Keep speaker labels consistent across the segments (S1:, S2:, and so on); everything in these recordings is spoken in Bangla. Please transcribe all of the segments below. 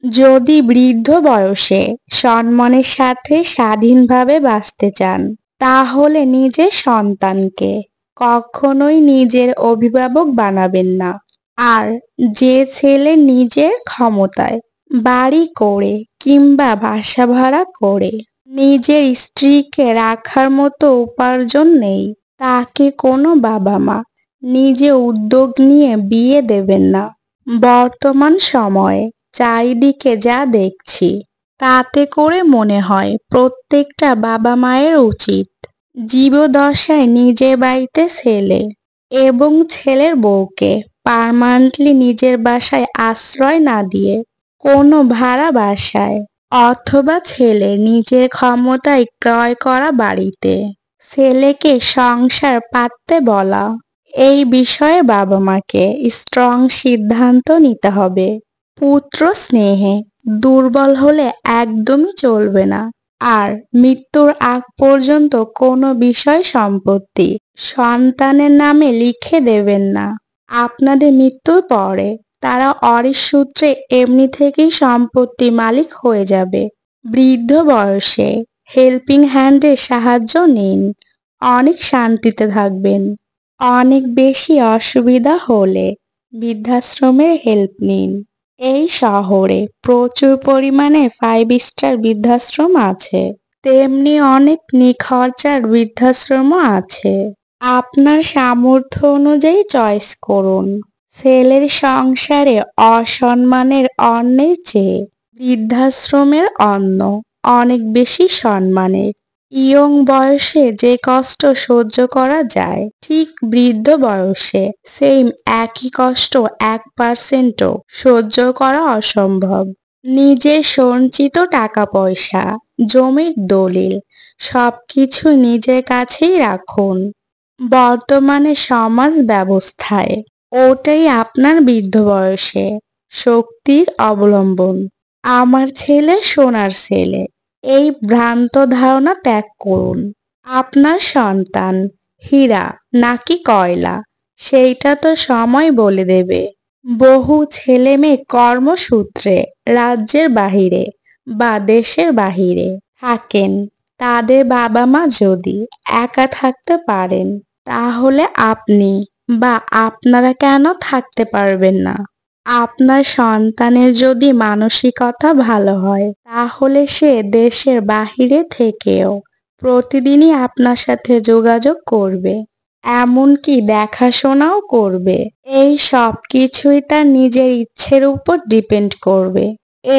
S1: যদি বৃদ্ধ বয়সে সম্মানের সাথে স্বাধীনভাবে বাঁচতে চান, তাহলে নিজের সন্তানকে কখনোই নিজের অভিভাবক বানাবেন না। আর যে ছেলে নিজের ক্ষমতায় বাড়ি করে কিংবা বাসা ভাড়া করে নিজের স্ত্রীকে রাখার মতো উপার্জন নেই, তাকে কোনো বাবা মা নিজে উদ্যোগ নিয়ে বিয়ে দেবেন না। বর্তমান সময়ে চারিদিকে যা দেখছি, তাতে করে মনে হয় প্রত্যেকটা বাবা মায়ের উচিত জীবদ্দশায় নিজের বাড়িতে ছেলে এবং ছেলের বউকে পার্মানেন্টলি নিজের বাসায় আশ্রয় না দিয়ে কোনো ভাড়া বাসায় অথবা ছেলে নিজের ক্ষমতায় ক্রয় করা বাড়িতে ছেলেকে সংসার পাততে বলা। এই বিষয়ে বাবা মাকে স্ট্রং সিদ্ধান্ত নিতে হবে। পুত্র স্নেহে দুর্বল হলে একদমই চলবে না। আর মৃত্যুর আগ পর্যন্ত কোনো বিষয় সম্পত্তি সন্তানের নামে লিখে দেবেন না। আপনাদের মৃত্যুর পরে তারা ওয়ারিশ সূত্রে এমনি থেকেই সম্পত্তি মালিক হয়ে যাবে। বৃদ্ধ বয়সে হেল্পিং হ্যান্ডের সাহায্য নিন, অনেক শান্তিতে থাকবেন। অনেক বেশি অসুবিধা হলে বৃদ্ধাশ্রমের হেল্প নিন। এই শহরে প্রচুর পরিমাণে 5 স্টার বৃদ্ধাশ্রম আছে, তেমনি অনেক নিখরচার বৃদ্ধাশ্রমও আছে। আপনার সামর্থ্য অনুযায়ী চয়েস করুন। ছেলের সংসারে অসম্মানের অন্নের চেয়ে বৃদ্ধাশ্রমের অন্ন অনেক বেশি সম্মানের। ইয়ং বয়সে যে কষ্ট সহ্য করা যায়, ঠিক বৃদ্ধ বয়সে সেম একই কষ্ট 1%ও সহ্য করা অসম্ভব। নিজের সঞ্চিত টাকা পয়সা, জমির দলিল সবকিছু নিজের কাছেই রাখুন। বর্তমানে সমাজ ব্যবস্থায় ওটাই আপনার বৃদ্ধ বয়সে শক্তির অবলম্বন। আমার ছেলে সোনার ছেলে, এই ভ্রান্ত ধারণা ত্যাগ করুন। আপনার সন্তান হীরা নাকি কয়লা, সেইটা তো সময় বলে দেবে। বহু ছেলে মেয়ে কর্মসূত্রে রাজ্যের বাহিরে বা দেশের বাহিরে থাকেন। তাদের বাবা মা যদি একা থাকতে পারেন, তাহলে আপনি বা আপনারা কেন থাকতে পারবেন না? আপনার সন্তানের যদি মানসিকতা ভালো হয়, তাহলে সে দেশের বাহিরে থেকেও প্রতিদিনই আপনার সাথে যোগাযোগ করবে, এমনকি দেখাশোনাও করবে। এই সব কিছুই তার নিজের ইচ্ছের উপর ডিপেন্ড করবে।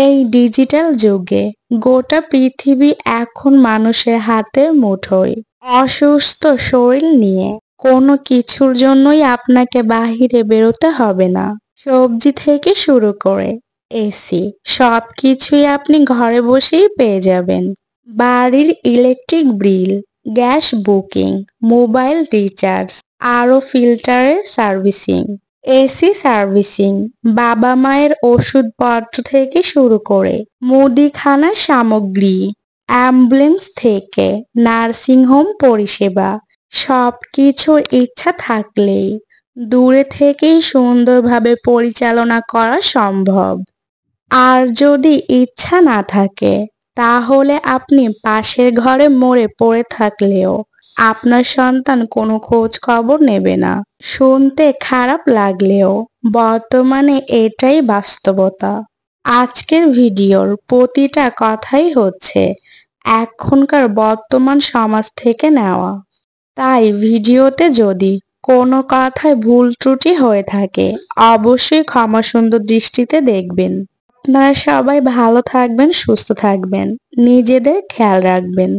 S1: এই ডিজিটাল যুগে গোটা পৃথিবী এখন মানুষের হাতের মুঠোয়। অসুস্থ শরীর নিয়ে কোনো কিছুর জন্যই আপনাকে বাহিরে বেরোতে হবে না। সবজি থেকে শুরু করে এসি সব কিছুই আপনি ঘরে বসেই পেয়ে যাবেন। বাড়ির electric bill, gas booking, mobile recharge, আরও ফিল্টারের সার্ভিসিং, এসি সার্ভিসিং, বাবা মায়ের ওষুধপত্র থেকে শুরু করে মুদিখানার সামগ্রী, অ্যাম্বুলেন্স থেকে নার্সিংহোম পরিষেবা, সব কিছুর ইচ্ছা থাকলেই দূরে থেকেই সুন্দরভাবে পরিচালনা করা সম্ভব। আর যদি ইচ্ছা না থাকে, তাহলে আপনি পাশের ঘরে মরে পড়ে থাকলেও আপনার সন্তান কোনো খোঁজ খবর নেবে না। শুনতে খারাপ লাগলেও বর্তমানে এটাই বাস্তবতা। আজকের ভিডিওর প্রতিটা কথাই হচ্ছে এখনকার বর্তমান সমাজ থেকে নেওয়া। তাই ভিডিওতে যদি কোনো কথায় ভুল ত্রুটি হয়ে থাকে, অবশ্যই ক্ষমা সুন্দর দৃষ্টিতে দেখবেন। আপনারা সবাই ভালো থাকবেন, সুস্থ থাকবেন, নিজেদের খেয়াল রাখবেন।